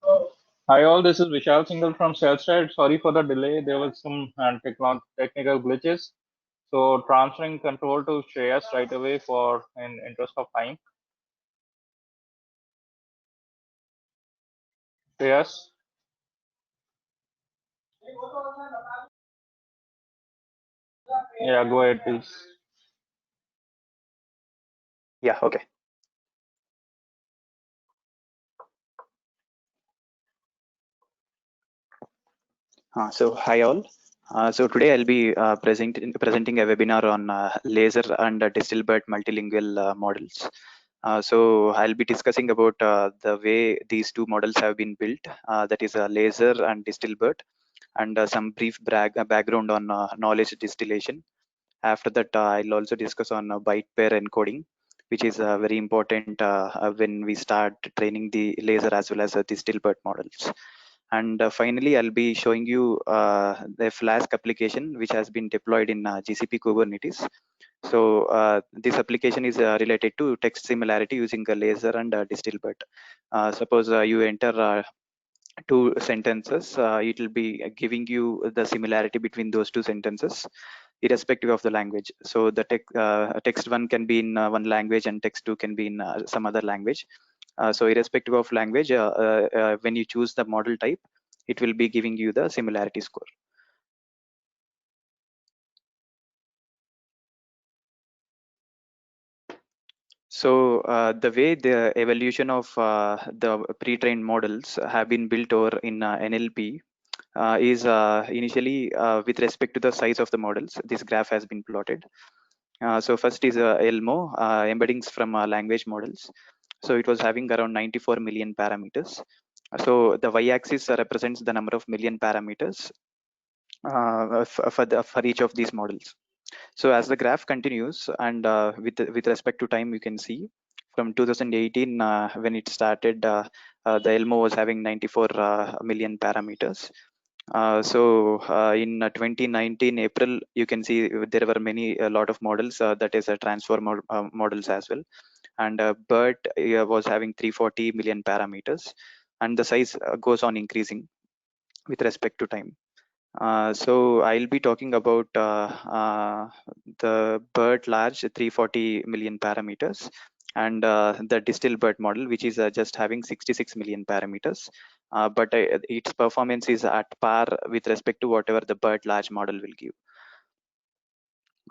Hi all, this is Vishal Singhal from Salesforce. Sorry for the delay. There was some technical glitches. So transferring control to Shreyas right away for in interest of time. Shreyas, yeah, go ahead, please. Yeah, okay. So hi all. So today I'll be presenting a webinar on laser and Distilbert multilingual models. So I'll be discussing about the way these two models have been built, that is laser and Distilbert, and some brief background on knowledge distillation. After that, I'll also discuss on byte pair encoding, which is very important when we start training the laser as well as the Distilbert models. And finally, I'll be showing you the Flask application, which has been deployed in GCP Kubernetes. So this application is related to text similarity using a laser and Distilbert. Suppose you enter two sentences, it will be giving you the similarity between those two sentences, irrespective of the language. So the text one can be in one language and text two can be in some other language. So irrespective of language, when you choose the model type, it will be giving you the similarity score. So the way the evolution of the pre-trained models have been built over in NLP is initially with respect to the size of the models. This graph has been plotted. So first is ELMO, embeddings from language models. So it was having around 94 million parameters. So the y-axis represents the number of million parameters for each of these models. So as the graph continues, and with respect to time, you can see from 2018 when it started, the ELMO was having 94 million parameters. In 2019 April, you can see there were a lot of models, that is a transformer models as well, and BERT was having 340 million parameters, and the size goes on increasing with respect to time. So I'll be talking about the BERT large 340 million parameters, and the Distilbert model, which is just having 66 million parameters, but its performance is at par with respect to whatever the BERT large model will give.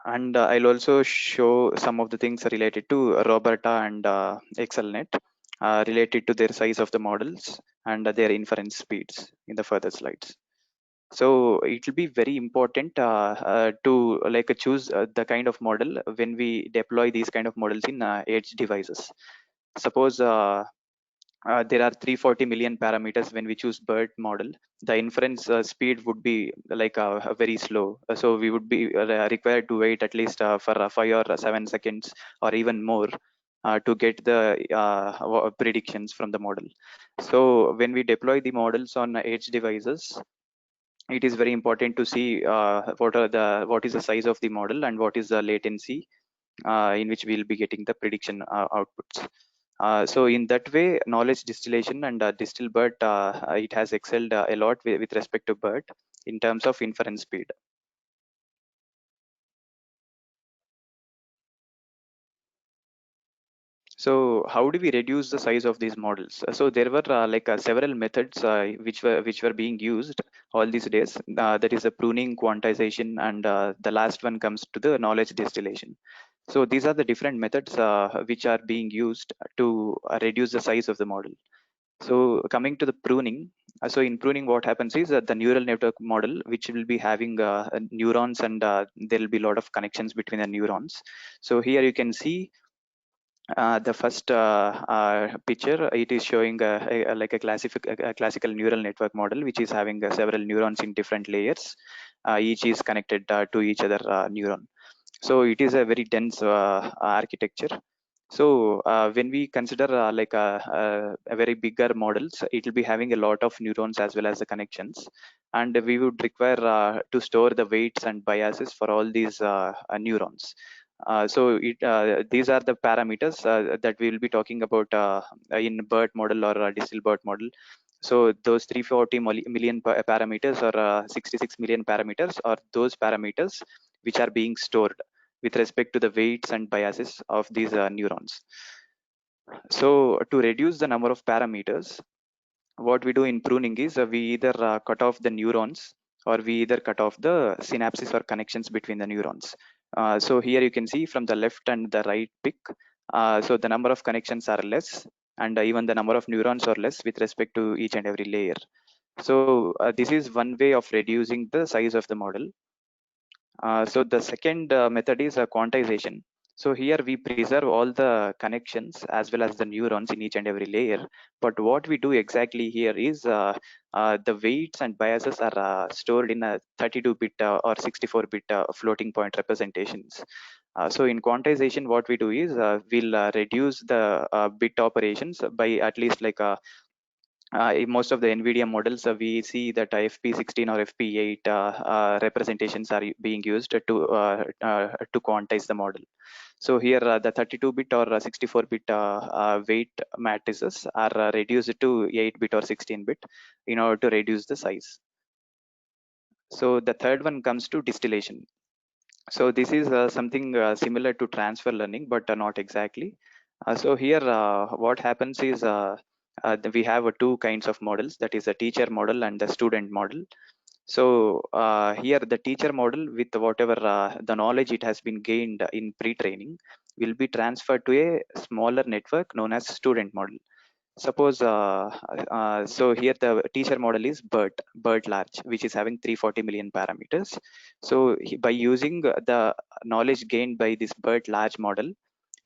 And I'll also show some of the things related to Roberta and ExcelNet, related to their size of the models and their inference speeds in the further slides. So it will be very important to choose the kind of model when we deploy these kind of models in edge devices. Suppose there are 340 million parameters when we choose BERT model. The inference speed would be very slow. So we would be required to wait at least for 5 or 7 seconds or even more to get the predictions from the model. So when we deploy the models on edge devices, it is very important to see what is the size of the model and what is the latency in which we'll be getting the prediction outputs. So in that way, knowledge distillation and Distilbert, it has excelled a lot with respect to BERT in terms of inference speed. So how do we reduce the size of these models? So there were several methods which were being used all these days. That is a pruning, quantization, and the last one comes to the knowledge distillation. So these are the different methods which are being used to reduce the size of the model. So coming to the pruning, so in pruning, what happens is that the neural network model, which will be having neurons, and there will be a lot of connections between the neurons. So here you can see the first picture. It is showing a classical neural network model, which is having several neurons in different layers. Each is connected to each other neuron. So it is a very dense architecture. So when we consider a very bigger models, it will be having a lot of neurons as well as the connections, and we would require to store the weights and biases for all these neurons. These are the parameters that we will be talking about in BERT model or Distilbert model. So those 340 million parameters or 66 million parameters are those parameters which are being stored with respect to the weights and biases of these neurons. So to reduce the number of parameters, what we do in pruning is we either cut off the neurons or we either cut off the synapses or connections between the neurons. So here you can see from the left and the right pic. So the number of connections are less, and even the number of neurons are less with respect to each and every layer. So this is one way of reducing the size of the model. So the second method is quantization. So here we preserve all the connections as well as the neurons in each and every layer. But what we do exactly here is the weights and biases are stored in a 32-bit or 64-bit floating point representations. So in quantization, what we do is we'll reduce the bit operations by at least like in most of the NVIDIA models, we see that FP16 or FP8 representations are being used to quantize the model. So here, the 32-bit or 64-bit weight matrices are reduced to 8-bit or 16-bit in order to reduce the size. So the third one comes to distillation. So this is something similar to transfer learning, but not exactly. So here, what happens is we have two kinds of models, that is a teacher model and the student model. So here the teacher model with whatever the knowledge it has been gained in pre-training will be transferred to a smaller network known as student model. Suppose, so here the teacher model is BERT large, which is having 340 million parameters. So by using the knowledge gained by this BERT large model,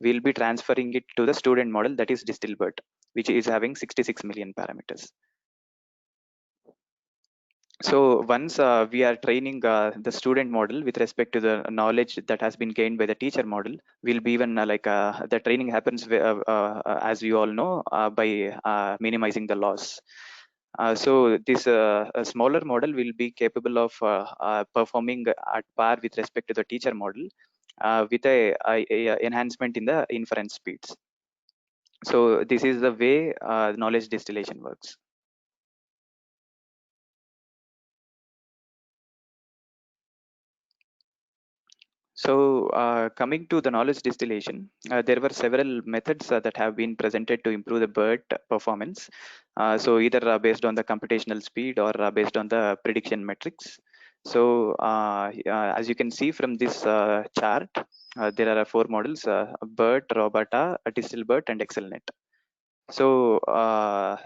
we'll be transferring it to the student model, that is DistilBERT, which is having 66 million parameters. So once we are training the student model with respect to the knowledge that has been gained by the teacher model, we'll be even the training happens as you all know by minimizing the loss. So this a smaller model will be capable of performing at par with respect to the teacher model with a enhancement in the inference speeds. So this is the way knowledge distillation works. So coming to the knowledge distillation, there were several methods that have been presented to improve the BERT performance. So either based on the computational speed or based on the prediction metrics. So as you can see from this chart, there are four models: BERT, Robota, DistilBERT, and ExcelNet. So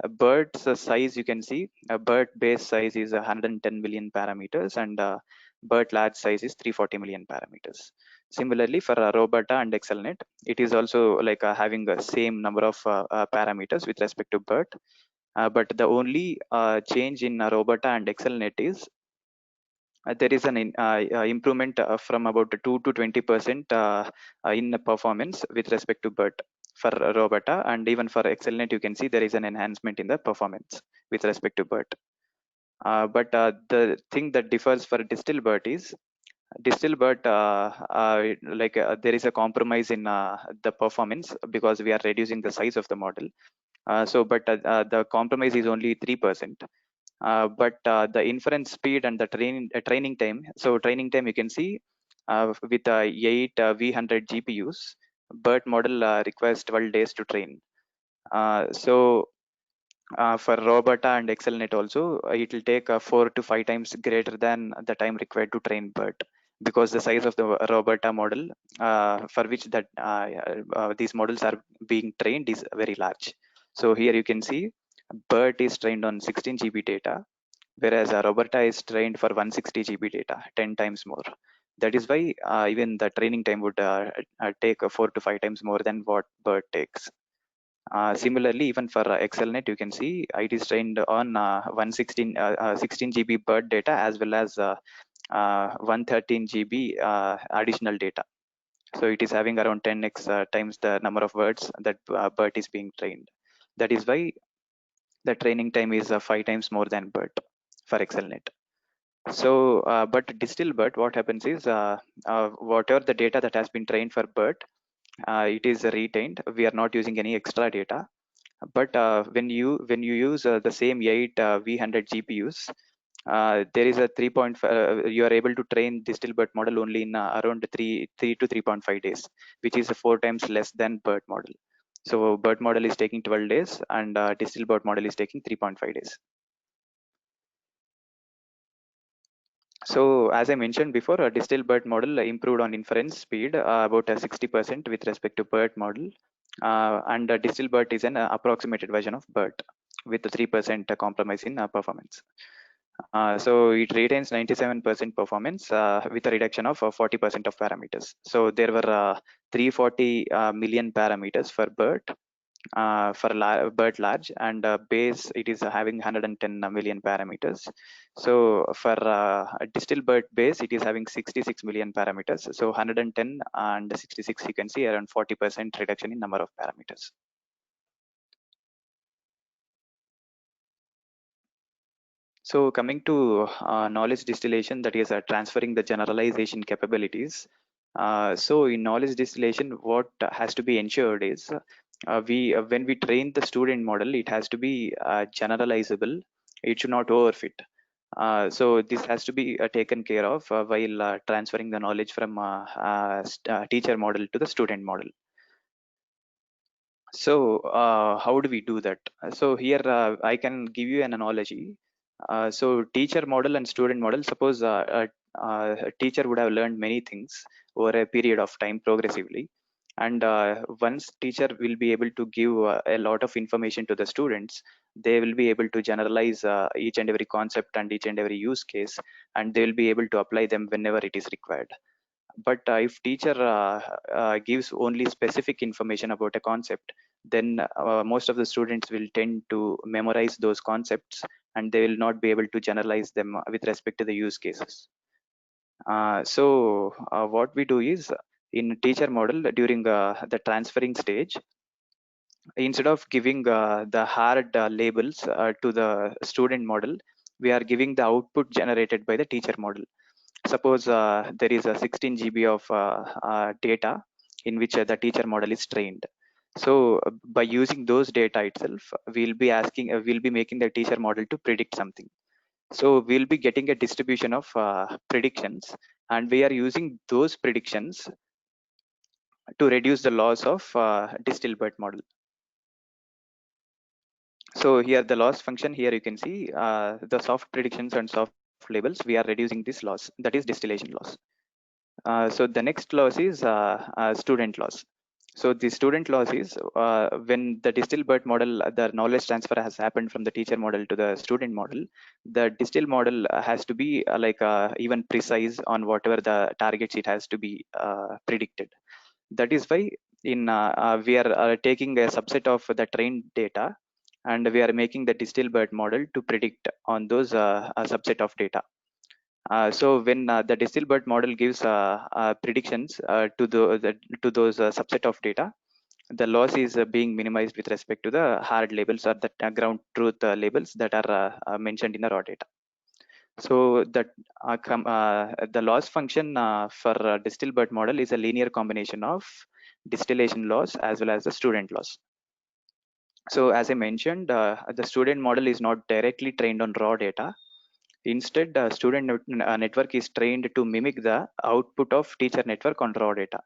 BERT's size, you can see, BERT base size is 110 million parameters, and BERT large size is 340 million parameters. Similarly, for Robota and ExcelNet, it is also like having the same number of parameters with respect to BERT. But the only change in Robota and ExcelNet is there is an improvement from about 2 to 20% in performance with respect to BERT for Robota, and even for ExcelNet, you can see there is an enhancement in the performance with respect to BERT. But the thing that differs for DistilBERT is DistilBERT, there is a compromise in the performance because we are reducing the size of the model. But the compromise is only 3%. But the inference speed and the training time. So training time, you can see with 8 V100 GPUs, BERT model requires 12 days to train. So for Robota and ExcelNet also, it will take 4 to 5 times greater than the time required to train BERT, because the size of the Robota model for which that these models are being trained is very large. So here you can see BERT is trained on 16 GB data, whereas Robota is trained for 160 GB data, 10 times more. That is why even the training time would take 4 to 5 times more than what BERT takes. Similarly, even for ExcelNet, you can see it is trained on 16 GB BERT data as well as 113 GB additional data. So it is having around 10x times the number of words that BERT is being trained. That is why the training time is 5 times more than BERT for ExcelNet. So, but DistilBERT, what happens is whatever the data that has been trained for BERT, it is retained. We are not using any extra data. But when you use the same 8 V100 GPUs, there is a 3.5. You are able to train Distilbert model only in around 3 to 3.5 days, which is 4 times less than BERT model. So BERT model is taking 12 days, and Distilbert model is taking 3.5 days. So as I mentioned before, a Distilbert model improved on inference speed about 60% with respect to BERT model, and Distilbert is an approximated version of BERT with a 3% compromise in performance. So it retains 97% performance with a reduction of 40% of parameters. So there were 340 million parameters for BERT, BERT large, and base it is having 110 million parameters. So for Distilbert base, it is having 66 million parameters. So 110 and 66, you can see around 40% reduction in number of parameters. So coming to knowledge distillation, that is transferring the generalization capabilities. So in knowledge distillation, what has to be ensured is when we train the student model, it has to be generalizable. It should not overfit. So this has to be taken care of while transferring the knowledge from teacher model to the student model. So how do we do that? So here I can give you an analogy. So teacher model and student model, suppose a teacher would have learned many things over a period of time progressively. And once teacher will be able to give a lot of information to the students, they will be able to generalize each and every concept and each and every use case, and they will be able to apply them whenever it is required. But if teacher gives only specific information about a concept, then most of the students will tend to memorize those concepts, and they will not be able to generalize them with respect to the use cases. So what we do is, in teacher model, during the transferring stage, instead of giving the hard labels to the student model, we are giving the output generated by the teacher model. Suppose there is a 16 GB of data in which the teacher model is trained. So by using those data itself, we'll be making the teacher model to predict something. So we'll be getting a distribution of predictions, and we are using those predictions to reduce the loss of Distilbert model. So here the loss function, here you can see the soft predictions and soft labels, we are reducing this loss, that is distillation loss. So the next loss is student loss. So the student loss is when the Distilbert model, the knowledge transfer has happened from the teacher model to the student model, the Distil model has to be even precise on whatever the targets it has to be predicted. That is why in we are taking a subset of the trained data, and we are making the Distilbert model to predict on those a subset of data. So when the Distilbert model gives predictions to those subset of data, the loss is being minimized with respect to the hard labels or the ground truth labels that are mentioned in the raw data. So that the loss function for Distilbert model is a linear combination of distillation loss as well as the student loss. So as I mentioned, the student model is not directly trained on raw data. Instead, student network is trained to mimic the output of teacher network on raw data.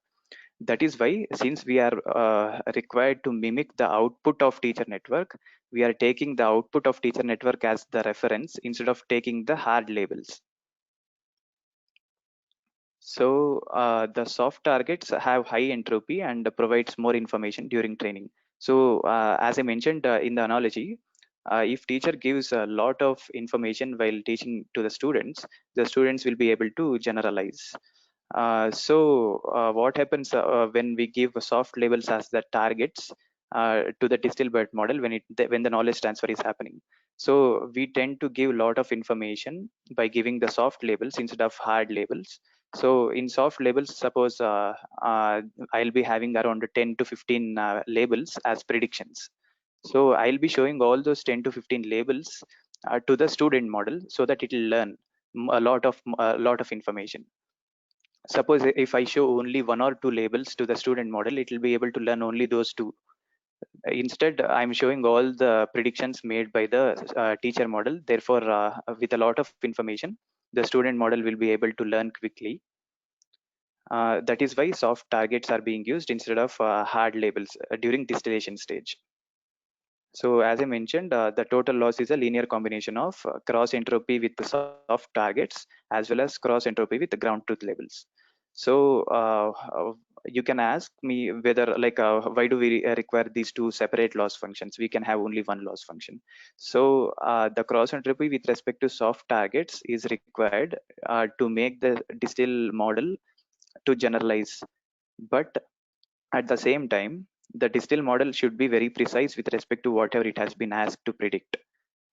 That is why, since we are required to mimic the output of teacher network, we are taking the output of teacher network as the reference instead of taking the hard labels. So the soft targets have high entropy and provides more information during training. So as I mentioned in the analogy, if teacher gives a lot of information while teaching to the students will be able to generalize. So what happens when we give soft labels as the targets to the Distilbert model when the knowledge transfer is happening? So we tend to give a lot of information by giving the soft labels instead of hard labels. So in soft labels, suppose I'll be having around 10 to 15 labels as predictions. So I'll be showing all those 10 to 15 labels to the student model so that it will learn a lot of information. Suppose if I show only one or two labels to the student model, it will be able to learn only those two. Instead, I'm showing all the predictions made by the teacher model. Therefore, with a lot of information, the student model will be able to learn quickly. That is why soft targets are being used instead of hard labels during distillation stage. So as I mentioned, the total loss is a linear combination of cross entropy with the soft targets as well as cross entropy with the ground truth labels. So you can ask me whether why do we require these two separate loss functions? We can have only one loss function. So the cross entropy with respect to soft targets is required to make the distill model to generalize, but at the same time, the distill model should be very precise with respect to whatever it has been asked to predict.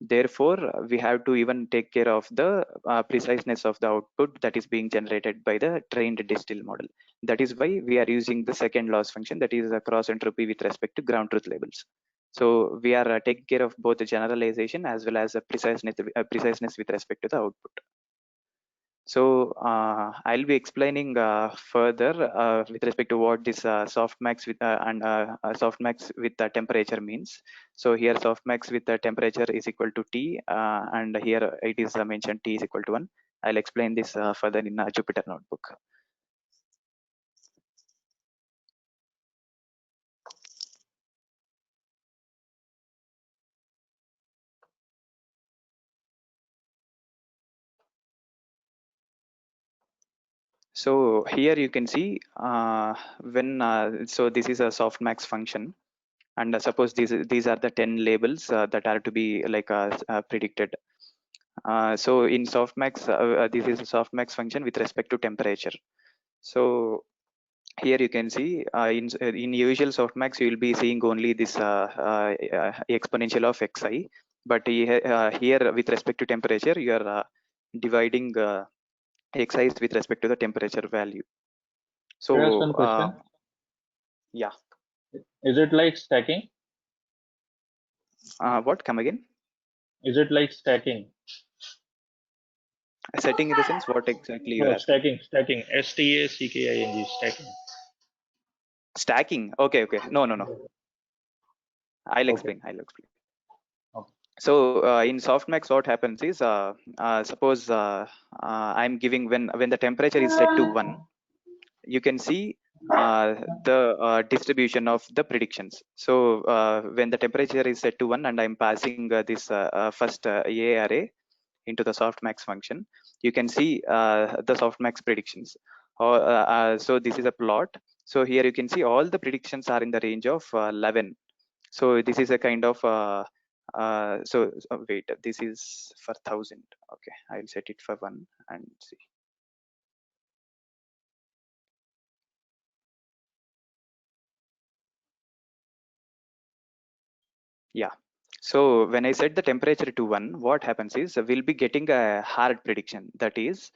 Therefore, we have to even take care of the preciseness of the output that is being generated by the trained distill model. That is why we are using the second loss function, that is a cross entropy with respect to ground truth labels. So we are taking care of both the generalization as well as the preciseness with respect to the output. So I'll be explaining further with respect to what this softmax with softmax with the temperature means. So here softmax with the temperature is equal to T, and here it is mentioned T is equal to 1. I'll explain this further in a Jupyter notebook. So here you can see so this is a softmax function, and suppose these are the 10 labels that are to be predicted. So in softmax, this is a softmax function with respect to temperature. So here you can see in usual softmax you will be seeing only this exponential of xi, but here with respect to temperature you are dividing xi with respect to the temperature value. Can I ask So one question? yeah, Is it like stacking? what, come again? Is it like stacking? Setting in the sense, what exactly you are No, asking? stacking. STACKING, stacking. Stacking. Okay. No. I'll Okay. explain. Okay. So in softmax, what happens is, suppose I'm giving when the temperature is set to 1, you can see the distribution of the predictions. So when the temperature is set to 1 and I'm passing this first A array into the softmax function, you can see the softmax predictions. So this is a plot. So here you can see all the predictions are in the range of 11. So this is a kind of wait, this is for 1000. Okay, I'll set it for 1 and see. Yeah. So when I set the temperature to 1, what happens is we'll be getting a hard prediction. That is,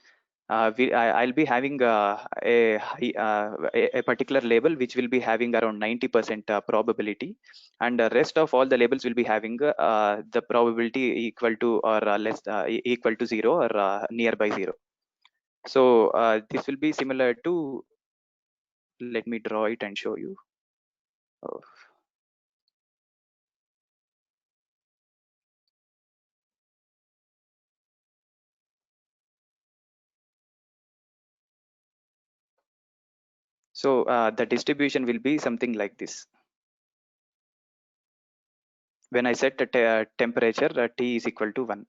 I'll be having a particular label which will be having around 90% probability, and the rest of all the labels will be having the probability equal to or equal to 0 or nearby 0. So this will be similar to, let me draw it and show you. Oh. So the distribution will be something like this. When I set the temperature, T is equal to 1.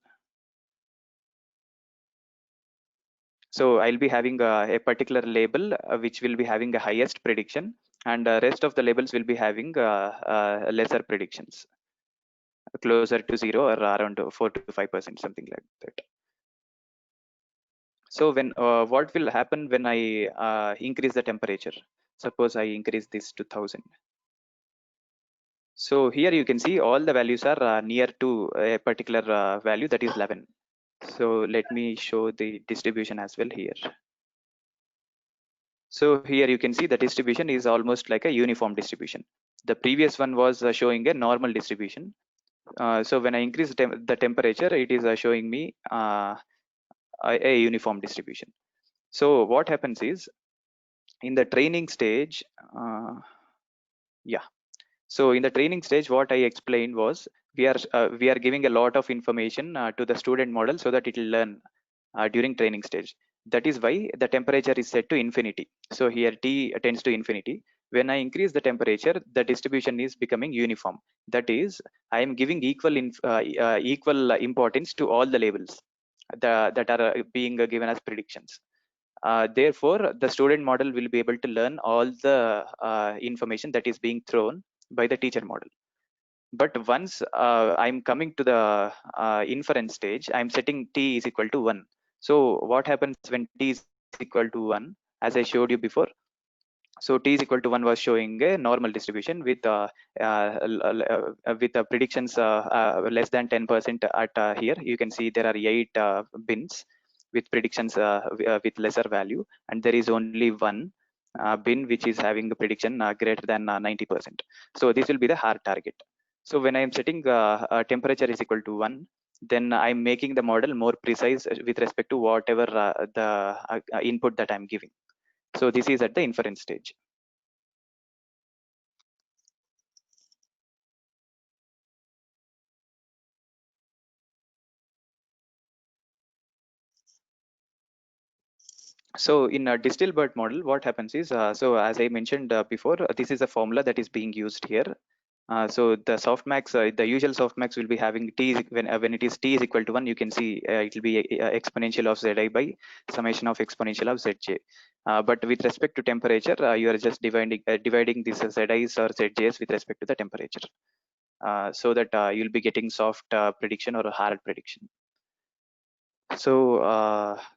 So I'll be having a particular label which will be having the highest prediction, and the rest of the labels will be having lesser predictions, closer to 0 or around 4 to 5%, something like that. So when what will happen when I increase the temperature? Suppose I increase this to 1000. So here you can see all the values are near to a particular value, that is 11. So let me show the distribution as well here. So here you can see the distribution is almost like a uniform distribution. The previous one was showing a normal distribution. So when I increase the temperature, it is showing me a uniform distribution. So what happens is in the training stage, yeah. So in the training stage, what I explained was we are giving a lot of information to the student model so that it will learn during training stage. That is why the temperature is set to infinity. So here T tends to infinity. When I increase the temperature, the distribution is becoming uniform. That is, I am giving equal importance to all the labels that are being given as predictions. Therefore, the student model will be able to learn all the information that is being thrown by the teacher model. But once I'm coming to the inference stage, I'm setting t is equal to 1. So what happens when t is equal to 1? As I showed you before, so t is equal to 1 was showing a normal distribution with predictions less than 10% at here. You can see there are 8 bins with predictions with lesser value, and there is only one bin which is having a prediction greater than 90%. So this will be the hard target. So when I am setting temperature is equal to 1, then I'm making the model more precise with respect to whatever the input that I'm giving. So this is at the inference stage. So in a Distilbert model, what happens is, so as I mentioned before, this is a formula that is being used here. So the softmax, the usual softmax will be having t when it is t is equal to 1, you can see it will be exponential of zi by summation of exponential of zj. But with respect to temperature, you are just dividing this zi's or zj's with respect to the temperature, so that you'll be getting soft prediction or a hard prediction. So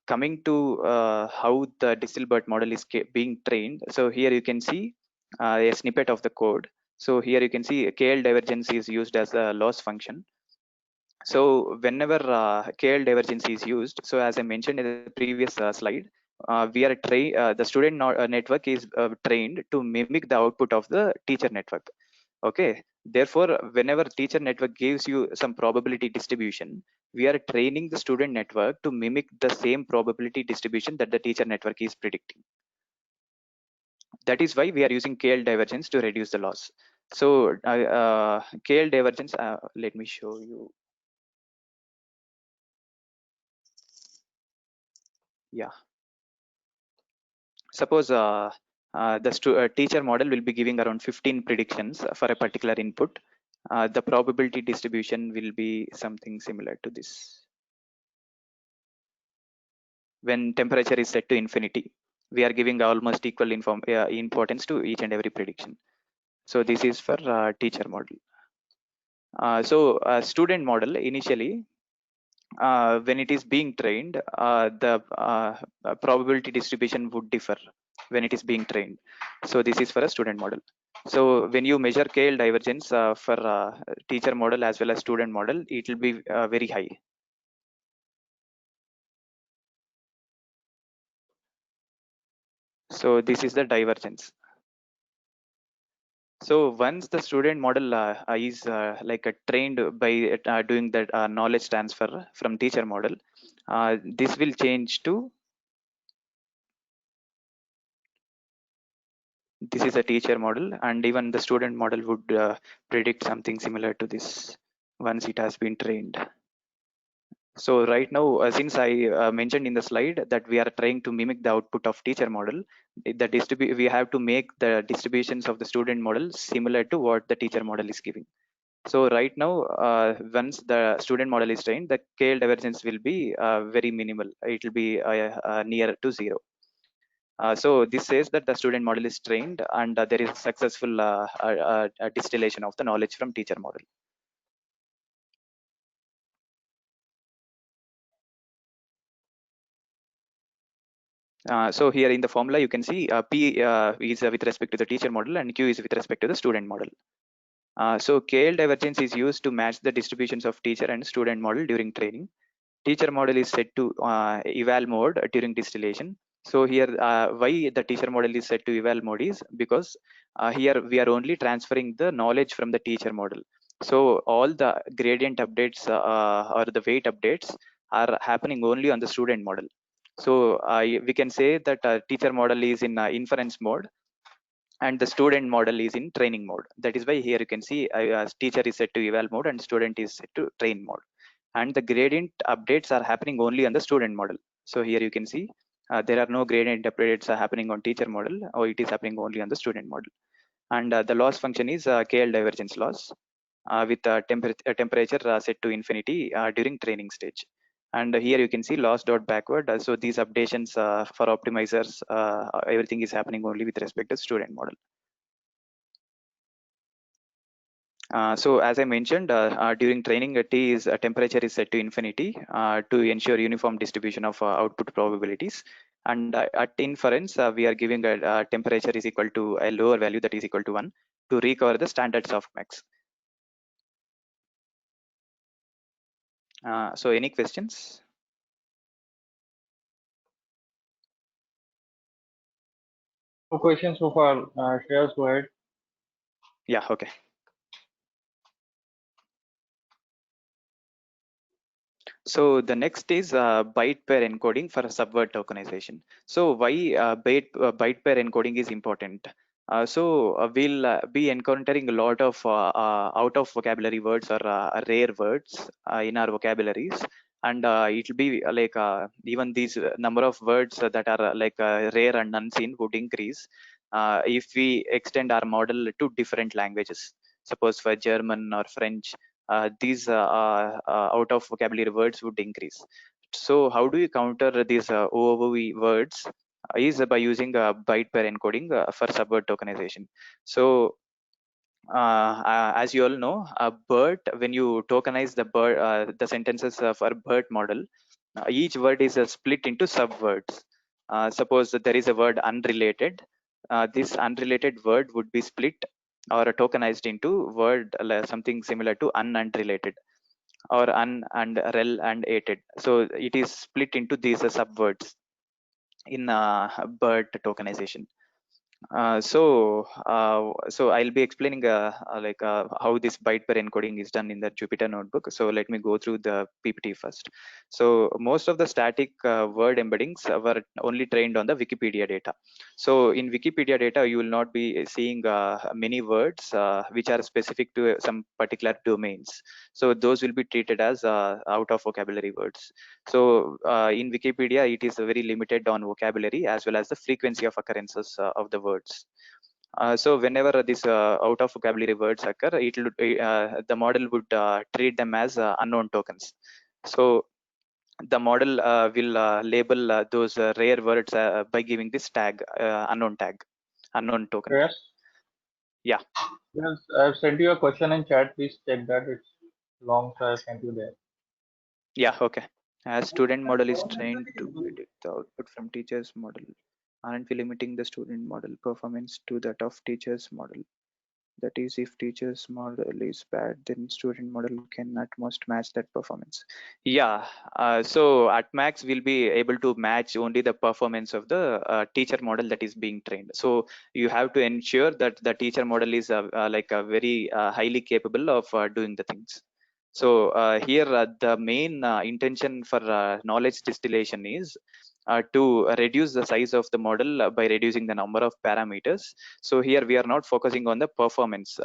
coming to how the Distilbert model is being trained. So here you can see a snippet of the code. So here you can see KL divergence is used as a loss function. So whenever KL divergence is used, so as I mentioned in the previous slide, the student network is trained to mimic the output of the teacher network. Okay, therefore whenever teacher network gives you some probability distribution, we are training the student network to mimic the same probability distribution that the teacher network is predicting. That is why we are using KL divergence to reduce the loss. So KL divergence, let me show you. Yeah, suppose the teacher model will be giving around 15 predictions for a particular input. The probability distribution will be something similar to this. When temperature is set to infinity, we are giving almost equal importance to each and every prediction. So this is for teacher model. So student model initially, when it is being trained, the probability distribution would differ when it is being trained. So this is for a student model. So when you measure KL divergence for teacher model as well as student model, it will be very high. So this is the divergence. So once the student model is trained by doing that knowledge transfer from teacher model, this will change to, this is a teacher model, and even the student model would predict something similar to this once it has been trained. So right now, since I mentioned in the slide that we are trying to mimic the output of teacher model, we have to make the distributions of the student model similar to what the teacher model is giving. So right now, once the student model is trained, the KL divergence will be very minimal. It will be near to 0. So this says that the student model is trained and there is successful distillation of the knowledge from teacher model. So here in the formula, you can see P is with respect to the teacher model and Q is with respect to the student model. So KL divergence is used to match the distributions of teacher and student model during training. Teacher model is set to eval mode during distillation. So here why the teacher model is set to eval mode is because here we are only transferring the knowledge from the teacher model. So all the gradient updates or the weight updates are happening only on the student model. So we can say that teacher model is in inference mode, and the student model is in training mode. That is why here you can see teacher is set to eval mode and student is set to train mode. And the gradient updates are happening only on the student model. So here you can see there are no gradient updates are happening on teacher model, or it is happening only on the student model. And the loss function is KL divergence loss with temperature set to infinity during training stage. And here you can see loss dot backward. So these updations for optimizers, everything is happening only with respect to student model. So as I mentioned, during training, temperature is set to infinity to ensure uniform distribution of output probabilities. And at inference, we are giving a temperature is equal to a lower value that is equal to 1 to recover the standard softmax. So any questions? No questions so far. Shreyas, go ahead. Yeah, okay. So the next is byte pair encoding for subword tokenization. So why byte pair encoding is important? We'll be encountering a lot of out of vocabulary words or rare words in our vocabularies, and it will be even these number of words that are rare and unseen would increase if we extend our model to different languages. Suppose for German or French, these out of vocabulary words would increase. So how do you counter these OOV words? Is by using byte pair encoding for subword tokenization. So as you all know, BERT, when you tokenize the BERT, the sentences for BERT model, each word is split into subwords. Suppose that there is a word unrelated. This unrelated word would be split or tokenized into word something similar to unrelated or un and rel and ated. So it is split into these subwords in BERT tokenization. So I'll be explaining how this byte pair encoding is done in the Jupyter notebook. So let me go through the PPT first. So most of the static word embeddings were only trained on the Wikipedia data. So in Wikipedia data, you will not be seeing many words which are specific to some particular domains. So those will be treated as out of vocabulary words. So in Wikipedia, it is very limited on vocabulary as well as the frequency of occurrences of the words. So whenever this out of vocabulary words occur, the model would treat them as unknown tokens. So the model will label those rare words by giving this tag, unknown token. Shreyas? Yeah. Yes, I've sent you a question in chat. Please check that. It's long, so I sent you there. Yeah, okay. As student model is trained to predict the output from teacher's model, aren't we limiting the student model performance to that of teacher's model? That is, if teacher's model is bad, then student model can at most match that performance. Yeah, so at max, we'll be able to match only the performance of the teacher model that is being trained. So you have to ensure that the teacher model is very highly capable of doing the things. So here, the main intention for knowledge distillation is to reduce the size of the model by reducing the number of parameters. So here we are not focusing on the performance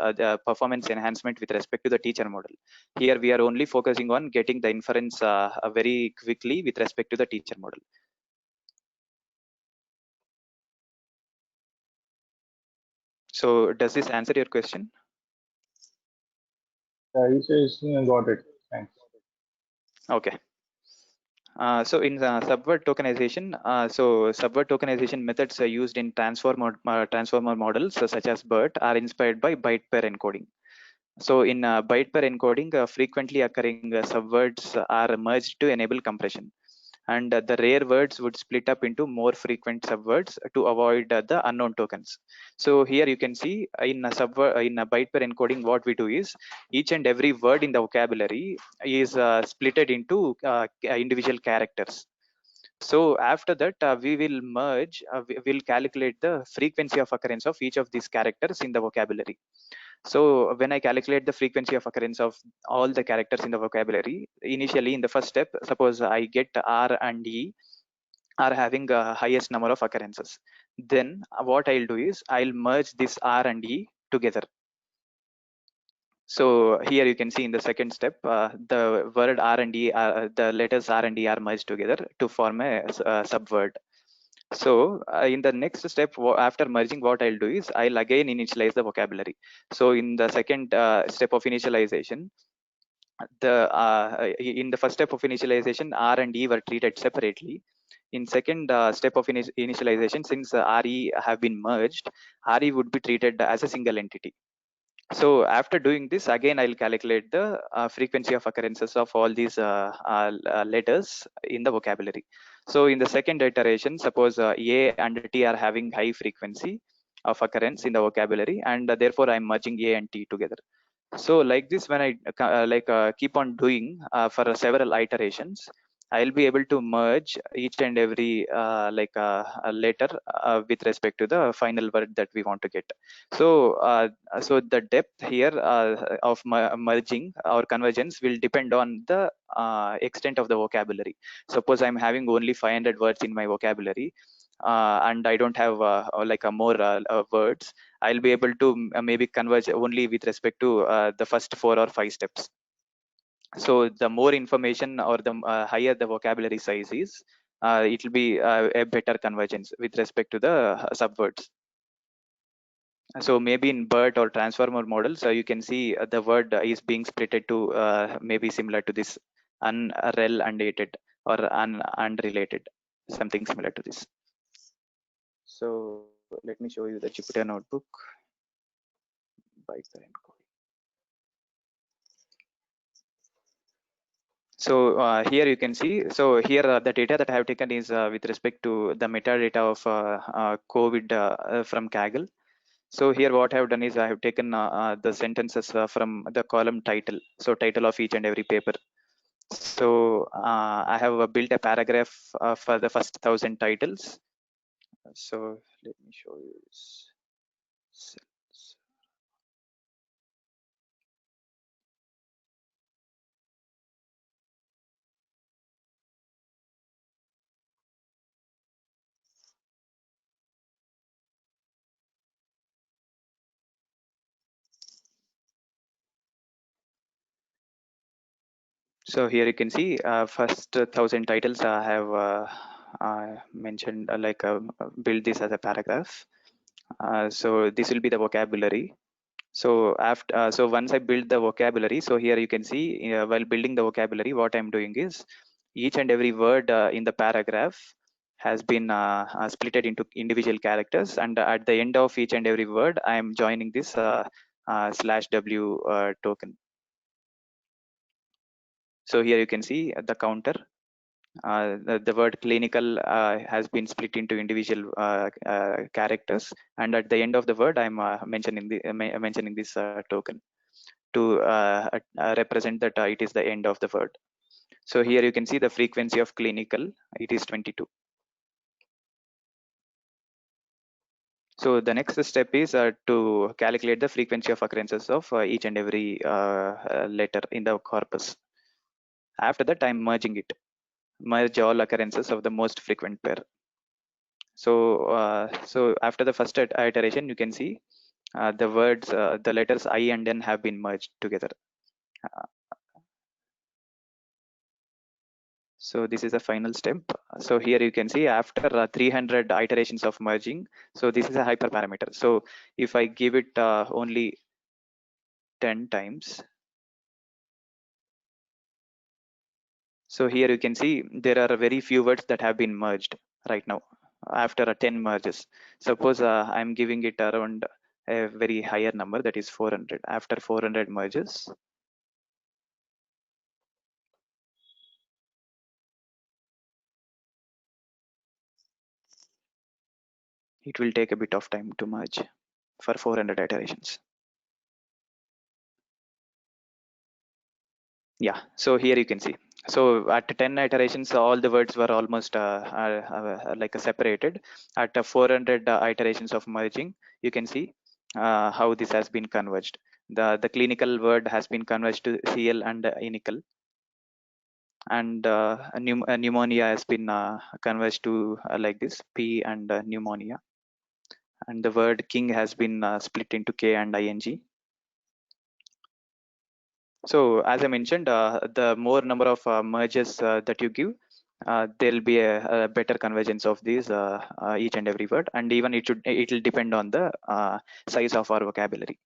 enhancement with respect to the teacher model. Here we are only focusing on getting the inference very quickly with respect to the teacher model. So does this answer your question? He says, got it. Thanks. Okay. So in the subword tokenization, subword tokenization methods are used in transformer models such as BERT are inspired by byte pair encoding. So in byte pair encoding, frequently occurring subwords are merged to enable compression, and the rare words would split up into more frequent subwords to avoid the unknown tokens. So here you can see in a byte pair encoding, what we do is each and every word in the vocabulary is splitted into individual characters. So after that, we will merge, we will calculate the frequency of occurrence of each of these characters in the vocabulary. So when I calculate the frequency of occurrence of all the characters in the vocabulary, initially in the first step, suppose I get R and E are having the highest number of occurrences. then what I'll do is I'll merge this R and E together. So here you can see in the second step, the word R and E, the letters R and E are merged together to form a subword. So in the next step, after merging, what I'll do is I'll again initialize the vocabulary. So in the second step of initialization, in the first step of initialization, R and E were treated separately. In second step of initialization, since RE have been merged, RE would be treated as a single entity. So after doing this, again, I'll calculate the frequency of occurrences of all these letters in the vocabulary. So in the second iteration, suppose A and T are having high frequency of occurrence in the vocabulary, and therefore I'm merging A and T together. So like this, when I keep on doing for several iterations, I'll be able to merge each and every letter with respect to the final word that we want to get. So so the depth here of merging or convergence will depend on the extent of the vocabulary. Suppose I'm having only 500 words in my vocabulary, and I don't have like a more words, I'll be able to maybe converge only with respect to the first 4 or 5 steps. So the more information or the higher the vocabulary size is, it will be a better convergence with respect to the subwords. So maybe in BERT or transformer models, you can see the word is being splitted to maybe similar to this unrelated or unrelated, something similar to this. So let me show you the Jupyter notebook by parent code. So here you can see, so here the data that I have taken is with respect to the metadata of COVID from Kaggle. So here what I have done is I have taken the sentences from the column title, so title of each and every paper. So I have built a paragraph for the first 1,000 titles. So let me show you this. So here you can see first 1,000 titles I have mentioned build this as a paragraph. So this will be the vocabulary. So after so once I build the vocabulary, so here you can see while building the vocabulary, what I'm doing is each and every word in the paragraph has been splitted into individual characters, and at the end of each and every word, I am joining this /w token. So here you can see the counter. The word clinical has been split into individual characters, and at the end of the word, I'm mentioning this token to represent that it is the end of the word. So here you can see the frequency of clinical, it is 22. So the next step is to calculate the frequency of occurrences of each and every letter in the corpus. After that, I'm merging it. Merge all occurrences of the most frequent pair. So so after the first iteration, you can see the words, the letters I and N have been merged together. So this is the final step. So here you can see after 300 iterations of merging, so this is a hyperparameter. So if I give it only 10 times, so here you can see there are very few words that have been merged right now after 10 merges. Suppose I'm giving it around a very higher number, that is 400. After 400 merges, it will take a bit of time to merge for 400 iterations. Yeah, so here you can see. So at 10 iterations, all the words were almost like separated. At 400 iterations of merging, you can see how this has been converged. The clinical word has been converged to CL and inical, and pneumonia has been converged to like this P and pneumonia. and the word king has been split into K and ing. So as I mentioned, the more number of merges that you give, there'll be a better convergence of these each and every word, and even it will depend on the size of our vocabulary.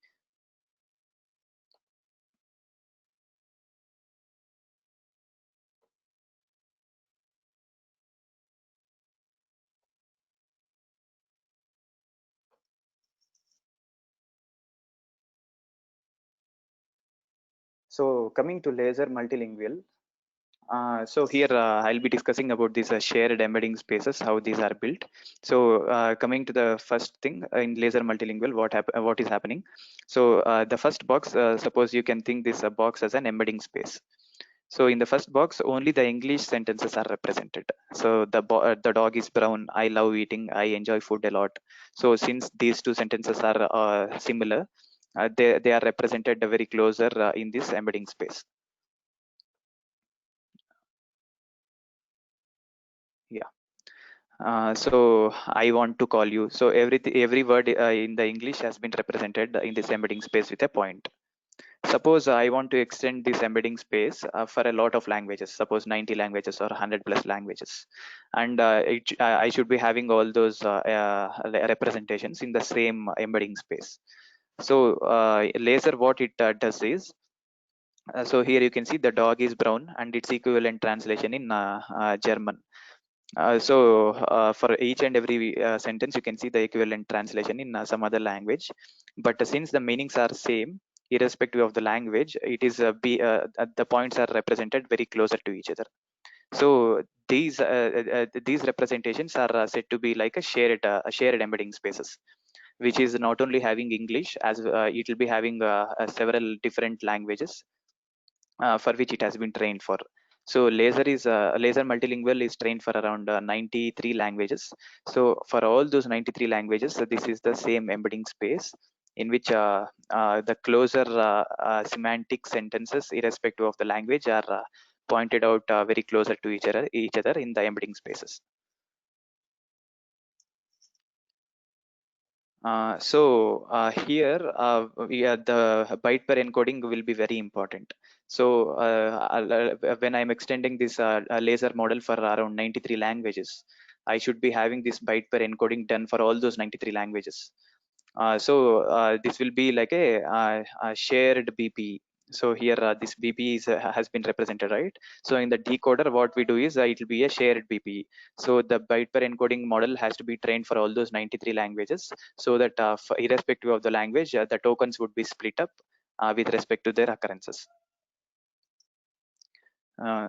So coming to laser multilingual, so here I'll be discussing about these shared embedding spaces, how these are built. So coming to the first thing in laser multilingual, what is happening. So the first box, suppose you can think this box as an embedding space. So in the first box, only the English sentences are represented. So the dog is brown. I love eating. I enjoy food a lot. So since these two sentences are similar, they are represented very closer in this embedding space. Yeah. So I want to call you. So every word in the English has been represented in this embedding space with a point. Suppose I want to extend this embedding space for a lot of languages, suppose 90 languages or 100 plus languages, and I should be having all those representations in the same embedding space. So laser, what it does is, so here you can see the dog is brown and its equivalent translation in German. For each and every sentence, you can see the equivalent translation in some other language. But since the meanings are same, irrespective of the language, it is the points are represented very closer to each other. So these representations are said to be like a shared embedding spaces, which is not only having English, as it will be having several different languages for which it has been trained for. So laser multilingual is trained for around 93 languages. So for all those 93 languages, so this is the same embedding space in which the closer semantic sentences, irrespective of the language, are pointed out very closer to each other in the embedding spaces. Here, the byte per encoding will be very important. So when I'm extending this laser model for around 93 languages, I should be having this byte per encoding done for all those 93 languages. This will be like a shared BP. So here this BP has been represented, right? So in the decoder, what we do is it will be a shared BP. So the byte per encoding model has to be trained for all those 93 languages, so that irrespective of the language, the tokens would be split up with respect to their occurrences.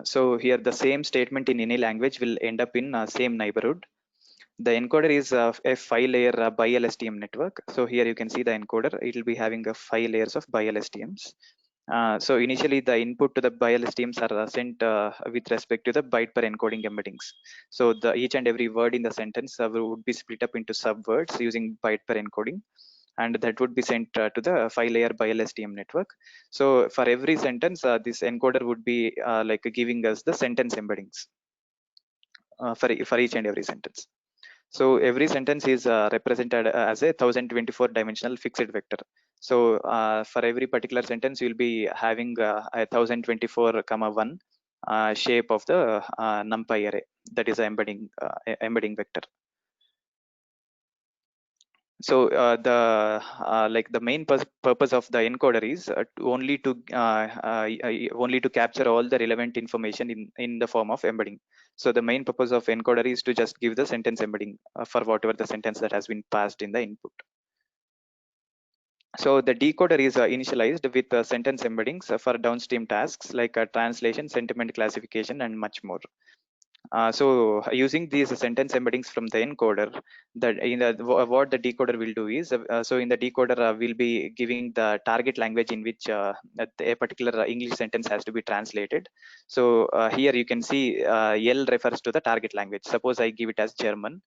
So here the same statement in any language will end up in same neighborhood. The encoder is a 5-layer bi-LSTM network. So here you can see the encoder. It will be having 5 layers of bi-LSTMs. So initially the input to the bi-LSTMs are sent with respect to the byte per encoding embeddings. So each and every word in the sentence would be split up into subwords using byte per encoding, and that would be sent to the 5-layer bi-LSTM network. So for every sentence, this encoder would be like giving us the sentence embeddings for each and every sentence. So every sentence is represented as a 1024 dimensional fixed vector. So for every particular sentence, you'll be having a 1024 comma 1 shape of the NumPy array. That is embedding vector. So the main purpose of the encoder is only to capture all the relevant information in the form of embedding. So the main purpose of encoder is to just give the sentence embedding for whatever the sentence that has been passed in the input. So the decoder is initialized with sentence embeddings for downstream tasks like translation, sentiment classification, and much more. So using these sentence embeddings from the encoder, what the decoder will do is, so in the decoder we'll be giving the target language in which a particular English sentence has to be translated. So here you can see L refers to the target language. Suppose I give it as German,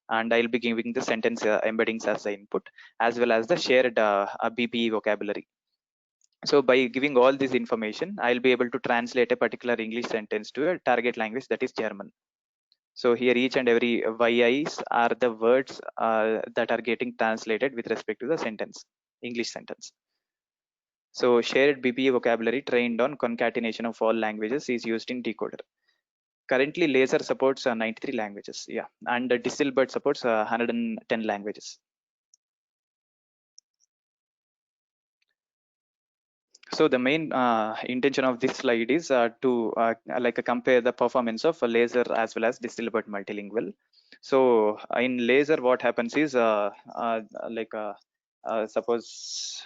and I'll be giving the sentence embeddings as the input, as well as the shared BPE vocabulary. So by giving all this information, I'll be able to translate a particular English sentence to a target language, that is German. So here each and every YIs are the words that are getting translated with respect to the sentence, English sentence. So shared BPA vocabulary trained on concatenation of all languages is used in decoder. Currently, Laser supports 93 languages, yeah, and DistilBERT supports 110 languages. So the main intention of this slide is to compare the performance of Laser as well as DistilBERT multilingual. So in Laser, what happens is suppose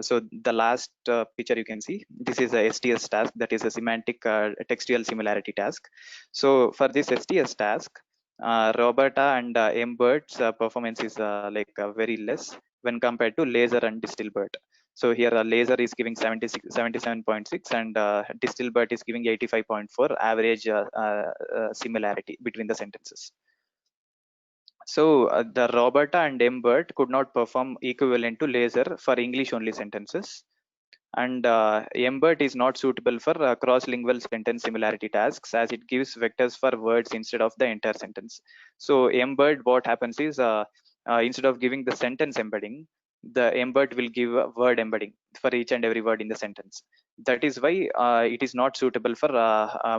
so the last picture you can see, this is a STS task, that is a semantic textual similarity task. So for this STS task, Roberta and MBERT's performance is very less when compared to Laser and DistilBERT. So here Laser is giving 77.6 and DistilBERT is giving 85.4 average similarity between the sentences. So the Roberta and MBERT could not perform equivalent to Laser for English only sentences. And MBERT is not suitable for cross-lingual sentence similarity tasks, as it gives vectors for words instead of the entire sentence. So MBERT, what happens is instead of giving the sentence embedding, the MBERT will give a word embedding for each and every word in the sentence. That is why it is not suitable for a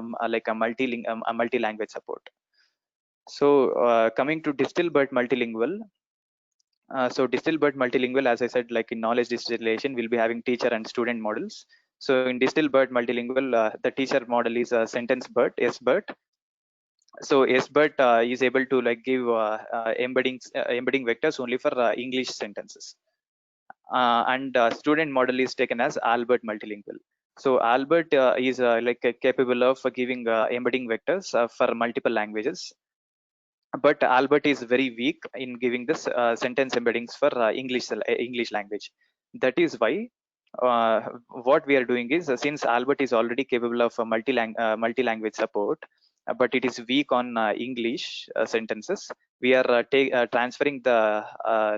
multi-language support. So coming to DistilBERT multilingual, so DistilBERT multilingual, as I said, like in knowledge distillation, we'll be having teacher and student models. So in DistilBERT multilingual, the teacher model is SentenceBERT, SBERT. So SBERT is able to give embedding vectors only for English sentences. And student model is taken as Albert multilingual. So Albert is capable of giving embedding vectors for multiple languages, but Albert is very weak in giving this sentence embeddings for English language. That is why what we are doing is, since Albert is already capable of multi-language support, but it is weak on English sentences, we are transferring the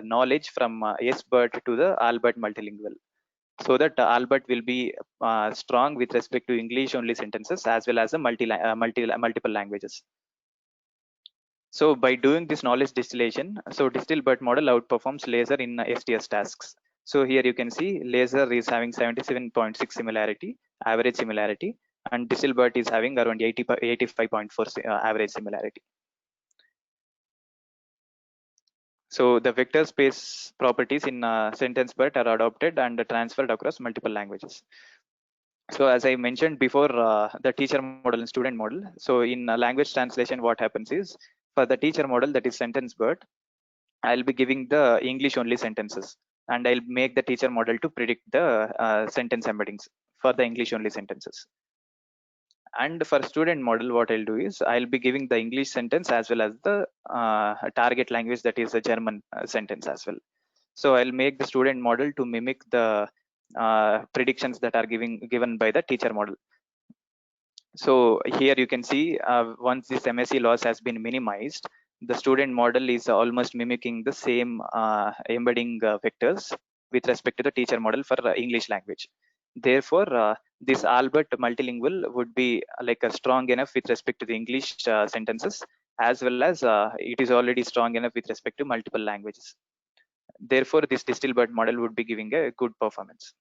knowledge from SBERT to the Albert multilingual, so that Albert will be strong with respect to English only sentences as well as the multiple languages. So by doing this knowledge distillation, so DistilBERT model outperforms Laser in STS tasks. So here you can see Laser is having 77.6 similarity, average similarity, and DistilBERT is having around 85.4 average similarity. So the vector space properties in SentenceBERT are adopted and transferred across multiple languages. So as I mentioned before, the teacher model and student model. So in language translation, what happens is, for the teacher model, that is SentenceBERT, I'll be giving the English only sentences, and I'll make the teacher model to predict the sentence embeddings for the English only sentences. And for student model, what I'll do is I'll be giving the English sentence as well as the target language, that is a German sentence as well. So I'll make the student model to mimic the predictions that are given by the teacher model. So here you can see once this MSE loss has been minimized, the student model is almost mimicking the same embedding vectors with respect to the teacher model for English language. Therefore, this Albert multilingual would be strong enough with respect to the English sentences, as well as it is already strong enough with respect to multiple languages. Therefore, this DistilBERT model would be giving a good performance.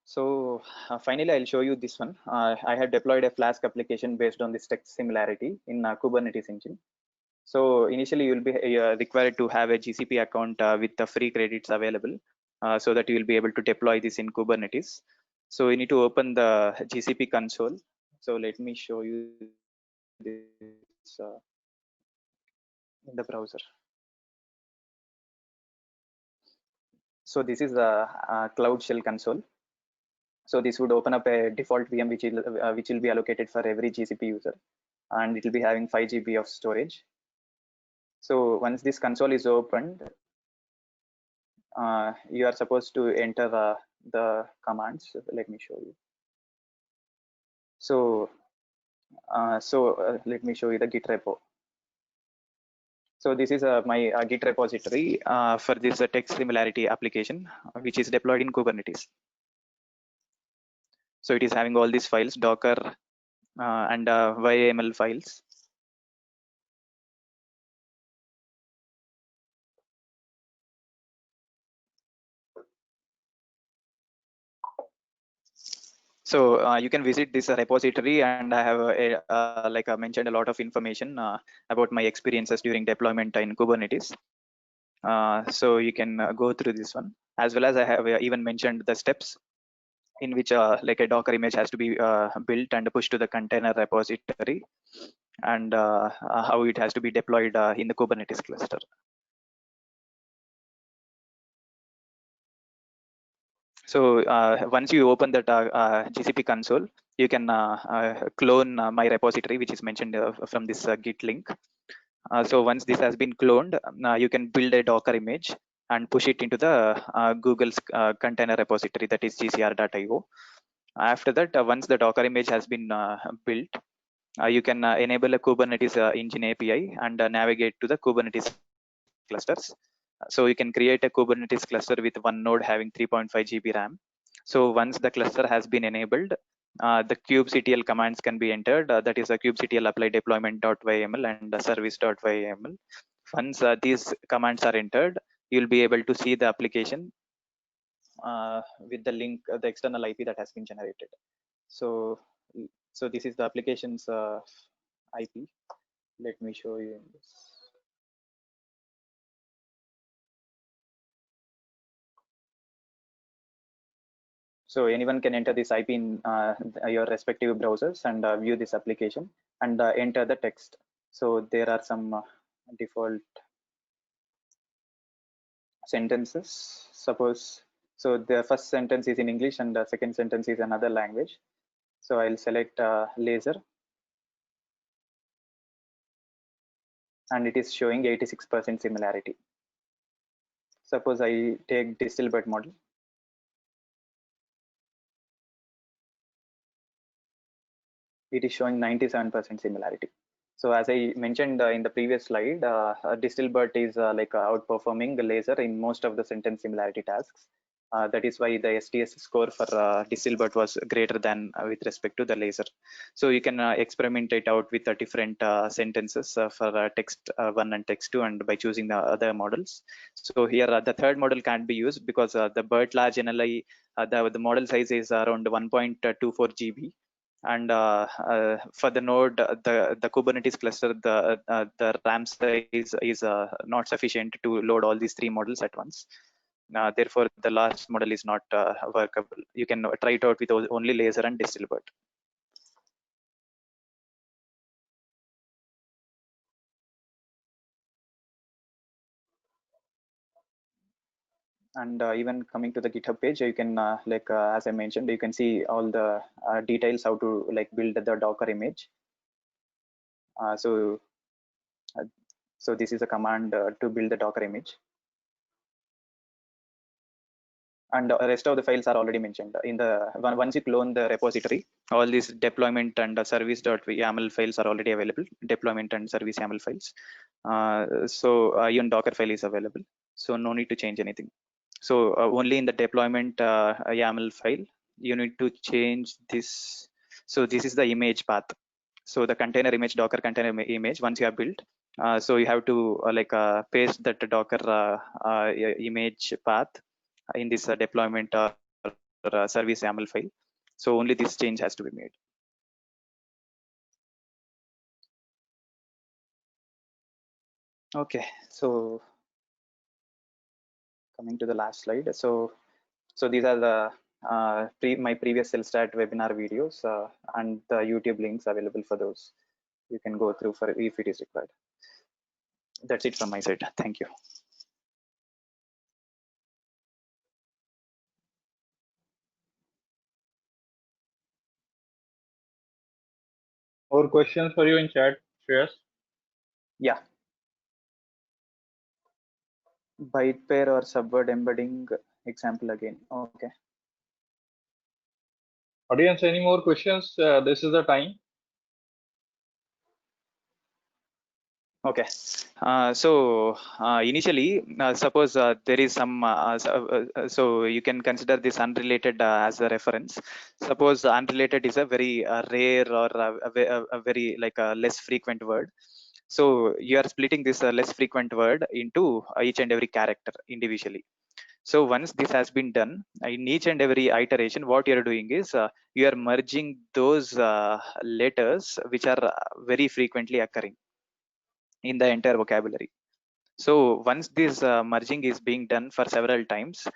So finally, I'll show you this one. I have deployed a Flask application based on this text similarity in Kubernetes engine. So initially, you'll be required to have a GCP account with the free credits available, so that you will be able to deploy this in Kubernetes. So you need to open the GCP console. So let me show you this in the browser. So this is the Cloud Shell console. So this would open up a default VM which will be allocated for every GCP user, and it will be having 5 GB of storage. So once this console is opened, you are supposed to enter the commands. Let me show you. So let me show you the Git repo. So this is my Git repository for this text similarity application, which is deployed in Kubernetes. So it is having all these files, Docker and YAML files. So you can visit this repository, and I have like I mentioned a lot of information about my experiences during deployment in Kubernetes. So you can go through this one, as well as I have even mentioned the steps in which like a Docker image has to be built and pushed to the container repository, and how it has to be deployed in the Kubernetes cluster. So once you open that GCP console, you can clone my repository, which is mentioned from this Git link. So once this has been cloned, you can build a Docker image and push it into the Google's container repository, that is gcr.io. After that, once the Docker image has been built, you can enable a Kubernetes engine API and navigate to the Kubernetes clusters. So you can create a Kubernetes cluster with one node having 3.5 GB RAM. So once the cluster has been enabled, the kubectl commands can be entered. That is a kubectl apply deployment.yml and service.yml. Once these commands are entered, you'll be able to see the application with the link, the external IP that has been generated. So this is the application's IP. Let me show you in this. So anyone can enter this IP in your respective browsers and view this application and enter the text. So there are some default sentences. Suppose, so the first sentence is in English and the second sentence is another language. So I'll select laser, and it is showing 86% similarity. Suppose I take DistilBert model. It is showing 97% similarity. So as I mentioned in the previous slide, DistilBert is like outperforming the laser in most of the sentence similarity tasks. That is why the STS score for DistilBert was greater than with respect to the laser. So you can experiment it out with different sentences for text 1 and text 2, and by choosing the other models. So here the third model can't be used because the BERT large NLI, the model size is around 1.24 GB. And for the node, the Kubernetes cluster, the RAM size is not sufficient to load all these three models at once. Therefore, the last model is not workable. You can try it out with only laser and DistilBert. And even coming to the GitHub page, you can as I mentioned, you can see all the details how to like build the Docker image. So this is a command to build the Docker image. And the rest of the files are already mentioned in the once you clone the repository, all these deployment and service.yaml files are already available. Deployment and service YAML files. So even Docker file is available. So no need to change anything. So only in the deployment YAML file, you need to change this. So this is the image path. So the container image, Docker container image, once you have built, so you have to paste that Docker image path in this deployment service YAML file. So only this change has to be made. Okay, so coming to the last slide. So these are the my previous CellStat webinar videos and the YouTube links available for those. You can go through for if it is required. That's it from my side. Thank you. More questions for you in chat, Shreyas? Yeah. Byte pair or subword embedding example again. Okay. Audience, any more questions? This is the time. Okay. Initially, suppose there is some, so you can consider this unrelated as a reference. Suppose unrelated is a very rare or a very like a less frequent word. So you are splitting this less frequent word into each and every character individually. So once this has been done, in each and every iteration, what you're doing is you are merging those letters which are very frequently occurring in the entire vocabulary. So once this merging is being done for several times,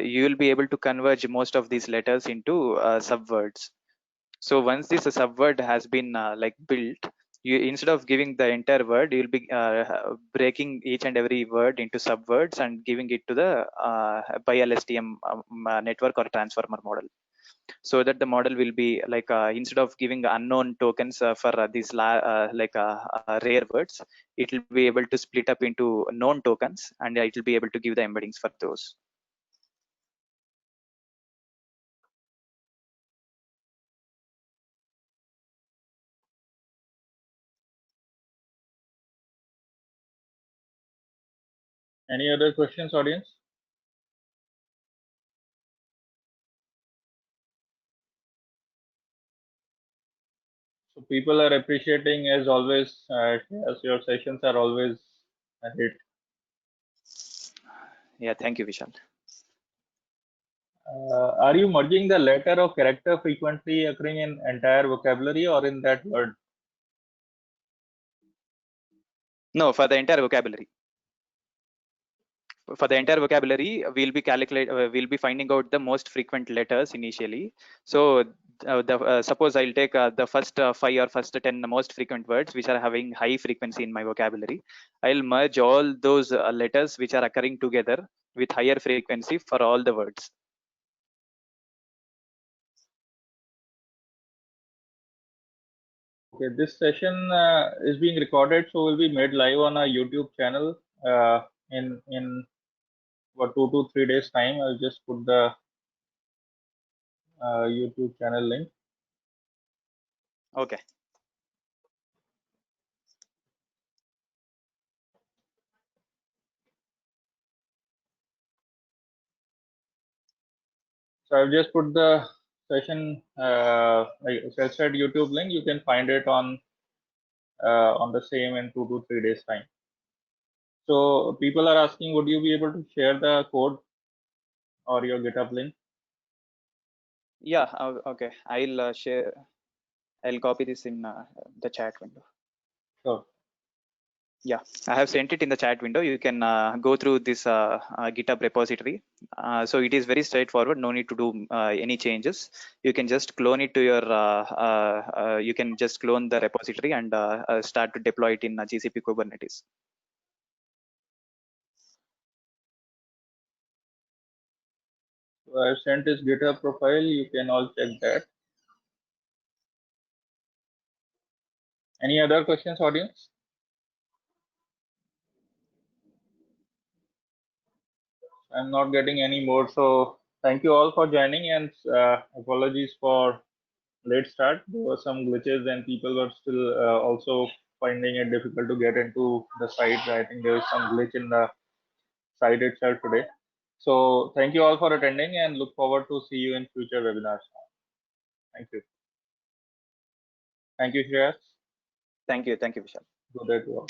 you will be able to converge most of these letters into subwords. So once this subword has been like built, you instead of giving the entire word, you'll be breaking each and every word into subwords and giving it to the by LSTM network or transformer model, so that the model will be like instead of giving unknown tokens for these rare words, it will be able to split up into known tokens, and it will be able to give the embeddings for those. Any other questions, audience? So people are appreciating as always. As your sessions are always a hit. Yeah, thank you, Vishal. Are you merging the letter or character frequently occurring in entire vocabulary or in that word? No, for the entire vocabulary. For the entire vocabulary, we'll be finding out the most frequent letters initially. So suppose I'll take the first 5 or first 10 most frequent words which are having high frequency in my vocabulary. I'll merge all those letters which are occurring together with higher frequency for all the words. Okay, this session is being recorded, so will be made live on our YouTube channel in what 2 to 3 days time. I'll just put the YouTube channel link. Okay. So I've just put the session said YouTube link. You can find it on the same in 2 to 3 days time. So people are asking, would you be able to share the code or your GitHub link? Yeah. Okay. I'll share. I'll copy this in the chat window. Sure. Yeah, I have sent it in the chat window. You can go through this GitHub repository. So it is very straightforward. No need to do any changes. You can just clone it to your. You can just clone the repository and start to deploy it in GCP Kubernetes. So I've sent his GitHub profile. You can all check that. Any other questions, audience? I'm not getting any more. So thank you all for joining, and apologies for late start. There were some glitches and people were still also finding it difficult to get into the site. I think there is some glitch in the site itself today. So thank you all for attending and look forward to see you in future webinars. Thank you. Thank you, Shreyas. Thank you, Vishal. Good day to all.